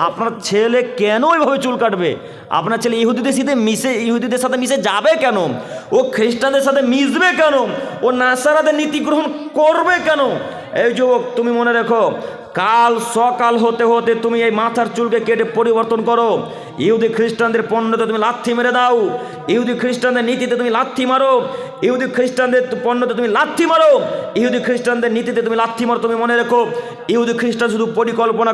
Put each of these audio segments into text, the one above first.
আপনার ছেলে কেন ওইভাবে চুল কাটবে? আপনার ছেলে ইহুদিদের সাথে মিশে যাবে কেন? ও খ্রিস্টানদের সাথে মিশবে কেন? ও নাসারাদের নীতি গ্রহণ করবে কেন? এই যুবক, তুমি মনে রেখো, কাল সকাল হতে হতে তুমি এই মাথার চুলকে কেটে পরিবর্তন করো। ইহুদি খ্রিস্টানদের পণ্যতে তুমি লাথি মেরে দাও, ইহুদি খ্রিস্টানদের নীতিতে তুমি লাথি মারো, ইহুদি খ্রিস্টানদের পণ্যতে তুমি লাথি মারো, ইহুদি খ্রিস্টানদের নীতিতে তুমি লাথি মারো। তুমি মনে রেখো, ইহুদি খ্রিস্টান শুধু পরিকল্পনা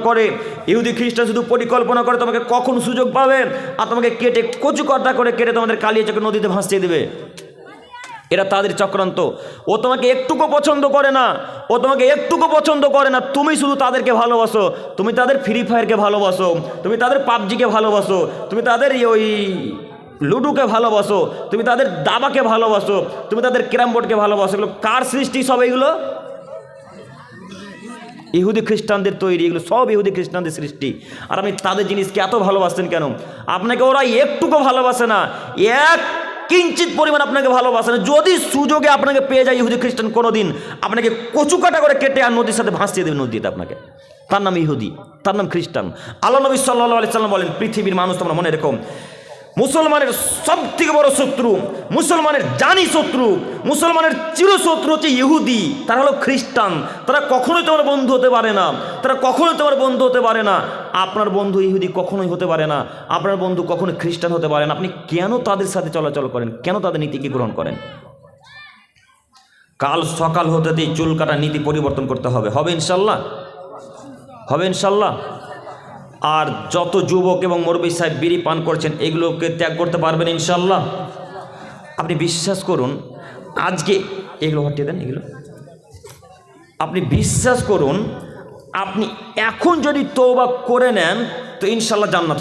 করে, তোমাকে কখন সুযোগ পাবে আর তোমাকে কেটে কচুকর্তা করে কেটে তোমাদের কালিয়ে চোখে নদীতে ভাসিয়ে দেবে। এটা তাদের চক্রান্ত। ও তোমাকে একটুকু পছন্দ করে না, তুমি শুধু তাদেরকে ভালোবাসো, তুমি তাদের ফ্রি ফায়ারকে ভালোবাসো, তুমি তাদের পাবজিকে ভালোবাসো, তুমি তাদের ওই লুডুকে ভালোবাসো, তুমি তাদের দাবাকে ভালোবাসো, তুমি তাদের ক্যারাম বোর্ডকে ভালোবাসো। এগুলো কার সৃষ্টি? সব এগুলো ইহুদি খ্রিস্টানদের তৈরি, এগুলো সব ইহুদি খ্রিস্টানদের সৃষ্টি। আর আপনি তাদের জিনিসকে এত ভালোবাসেন কেন? আপনাকে ওরা একটুকু ভালোবাসে না, এক কিঞ্চিত পরিমাণ আপনাকে ভালোবাসে না। যদি সুযোগে আপনাকে পেয়ে যায় ইহুদি খ্রিস্টান, কোনোদিন আপনাকে কচুকাটা করে কেটে আর নদীর সাথে ভাসিয়ে দেবে নদীতে আপনাকে। তার নাম ইহুদি, তার নাম খ্রিস্টান। আল্লাহ নবী সাল্লাল্লাহু আলাইহি সাল্লাম বলেন, পৃথিবীর মানুষ, তোমরা মনে রেখো, মুসলমানের সব থেকে বড় শত্রু, মুসলমানের জানি শত্রু, মুসলমানের চিরশত্রু হচ্ছে ইহুদি, তারা হলো খ্রিস্টান। তারা কখনোই তোমার বন্ধু হতে পারে না, আপনার বন্ধু ইহুদি কখনোই হতে পারে না, আপনার বন্ধু কখনোই খ্রিস্টান হতে পারে না। আপনি কেন তাদের সাথে চলাচল করেন? কেন তাদের নীতিকে গ্রহণ করেন? কাল সকাল হতেই চুল কাটা নীতি পরিবর্তন করতে হবে। ইনশাল্লাহ। আর যত যুবক এবং মুরব্বি সাহেব বিড়ি পান করছেন, এগুলোকে ত্যাগ করতে পারবেন ইনশাল্লাহ। আপনি বিশ্বাস করুন, আজকে এগুলো হটিয়ে দেন, আপনি বিশ্বাস করুন, আপনি এখন যদি তওবা করে নেন তো ইনশাল্লাহ জান্নাত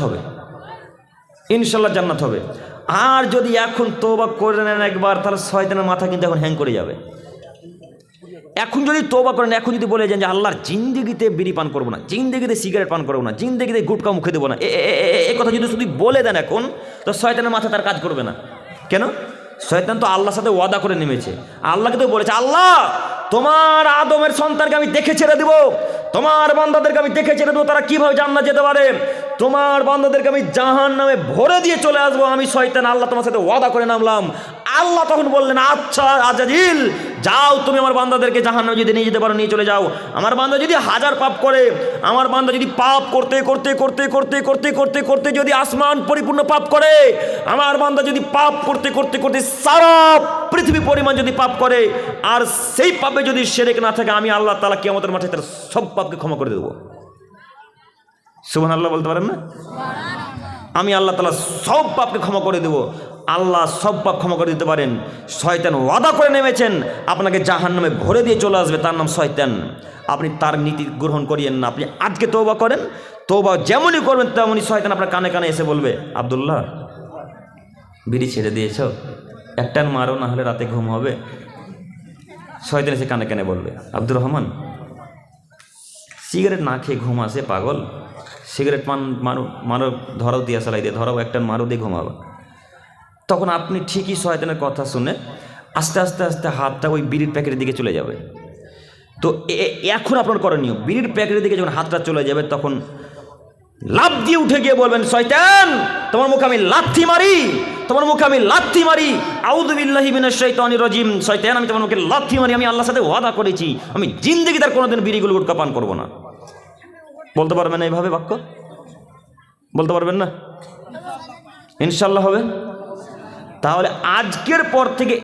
হবে। আর যদি এখন তওবা করে নেন একবার, তাহলে শয়তানের মাথা কিন্তু এখন হ্যাং করে যাবে। এখন যদি তওবা করেন, এখন যদি বলে যান যে আল্লাহর জিন্দেগিতে বিড়ি পান করবো না, জিন্দেগিতে সিগারেট পান করবো না, জিন্দেগিতে গুটকা মুখে দেবো না, এই কথা যদি শুধু বলে দেন এখন, তো শয়তানের মাথা তার কাজ করবে না। কেন? শয়তান তো আল্লাহর সাথে ওয়াদা করে নেমেছে। আল্লাহকে তো বলেছে, আল্লাহ তোমার আদমের সন্তানকে আমি দেখে ছেড়ে দেবো, তোমার বান্দাদেরকে আমি দেখে ছেড়ে দেবো, তারা কিভাবে জান্নাত যেতে পারে, তোমার বান্দাদেরকে আমি জাহান্নামে ভরে দিয়ে চলে আসবো। আমি শয়তান আল্লাহ তোমার সাথে ওয়াদা করে নামলাম। আল্লাহ তখন বললেন, আচ্ছা আজাজিল, যাও, তুমি আমার বান্দাদেরকে জাহান্নামে যদি নিয়ে যেতে পারো নিয়ে চলে যাও। আমার বান্দা যদি হাজার পাপ করে, আমার বান্দা যদি পাপ করতে করতে করতে করতে করতে করতে করতে যদি আসমান পরিপূর্ণ পাপ করে, আমার বান্দা যদি পাপ করতে করতে করতে সারা পৃথিবী পরিমাণ যদি পাপ করে, আর সেই পাপে যদি শিরক না থাকে, আমি আল্লাহ তাআলা কিয়ামতের মাঠে তার সব পাপকে ক্ষমা করে দেবো। সুবহানাল্লাহ বলতে পারেন না? আমি আল্লাহ তাআলা সব পাপকে ক্ষমা করে দেব। আল্লাহ সব পাপ ক্ষমা করে দিতে পারেন। শয়তান ওয়াদা করে নেমেছেন, আপনাকে জাহান্নামে ভরে দিয়ে চলে আসবে, তার নাম শয়তান। আপনি তার নীতি গ্রহণ করিয়েন না। আপনি আজকে তওবা করেন, তওবা যেমনই করবেন তেমনই শয়তান আপনার কানে কানে এসে বলবে, আব্দুল্লাহ বিড়ি ছেড়ে দিয়েছ, একটান মারো, না হলে রাতে ঘুম হবে। শয়তান এসে কানে কানে বলবে, আব্দুর রহমান সিগারেট না খেয়ে ঘুম আসে পাগল, সিগারেট মারো, ধরাও দিয়া চালাই দিয়ে, ধরাও একটা মারো দিয়ে ঘুমাবো। তখন আপনি ঠিকই শয়তানের কথা শুনে আস্তে আস্তে আস্তে হাতটা ওই বিড়ির প্যাকেটের দিকে চলে যাবে। তো এখন আপনার করণীয়, বিড়ির প্যাকেটের দিকে যখন হাতটা চলে যাবে, তখন লাফ দিয়ে উঠে গিয়ে বলবেন, শয়তান তোমার মুখে আমি লাথি মারি, আউযু বিল্লাহি মিনাশ শাইতানির রাজিম। শয়তান আমি তোমার মুখে লাথি মারি, আমি আল্লাহর সাথে ওয়াদা করেছি আমি জিন্দেগি তার কোনোদিন বিড়িগুলো গুটকা পান করবো না। বলতে পারবেন না এইভাবে বাক্য? বলতে পারবেন না? ইনশাল্লাহ হবে। তাহলে আজকের পর থেকে